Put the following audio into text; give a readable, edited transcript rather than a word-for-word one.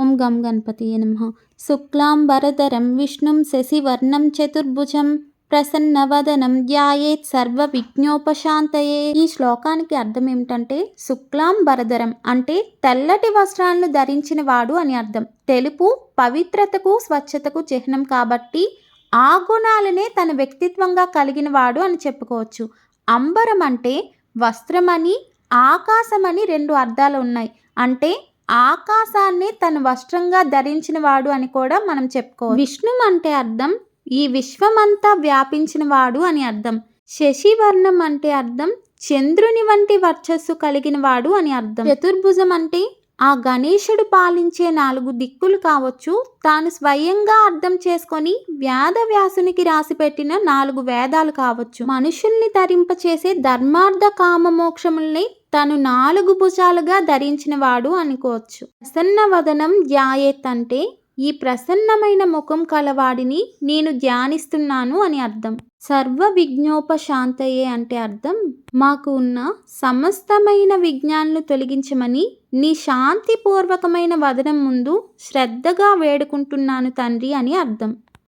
ఓం గం గణపతియే నమః. శుక్లాంబరధరం విష్ణుం శశివర్ణం చతుర్భుజం ప్రసన్నవదనం ధ్యాయేత్ సర్వ విఘ్నోపశాంతయే. ఈ శ్లోకానికి అర్థం ఏమిటంటే శుక్లాంబరధరం అంటే తెల్లటి వస్త్రాలను ధరించిన వాడు అని అర్థం. తెలుపు పవిత్రతకు స్వచ్ఛతకు చిహ్నం కాబట్టి ఆ గుణాలనే తన వ్యక్తిత్వంగా కలిగిన వాడు అని చెప్పుకోవచ్చు. అంబరం అంటే వస్త్రమని ఆకాశమని రెండు అర్థాలు ఉన్నాయి. అంటే ఆకాశాన్ని తన వస్త్రంగా ధరించిన వాడు అని కూడా మనం చెప్పుకోవచ్చు. విష్ణు అంటే అర్థం ఈ విశ్వమంతా వ్యాపించిన వాడు అని అర్థం. శశివర్ణం అంటే అర్థం చంద్రుని వంటి వర్చస్సు కలిగిన వాడు అని అర్థం. చతుర్భుజం అంటే ఆ గణేశుడు పాలించే 4 దిక్కులు కావచ్చు, తాను స్వయంగా అర్థం చేసుకొని వ్యాసునికి రాసిపెట్టిన 4 వేదాలు కావచ్చు, మనుషుల్ని ధరింపచేసే ధర్మార్థ కామ మోక్షముల్ని తను 4 భుజాలుగా ధరించిన వాడు అనుకోవచ్చు. ప్రసన్న వదనం ధ్యాయేత్ అంటే ఈ ప్రసన్నమైన ముఖం కలవాడిని నేను ధ్యానిస్తున్నాను అని అర్థం. సర్వ విఘ్నోపశాంతయే అంటే అర్థం మాకు ఉన్న సమస్తమైన విఘ్నాలను తొలగించమని నీ శాంతిపూర్వకమైన వదనం ముందు శ్రద్ధగా వేడుకుంటున్నాను తండ్రి అని అర్థం.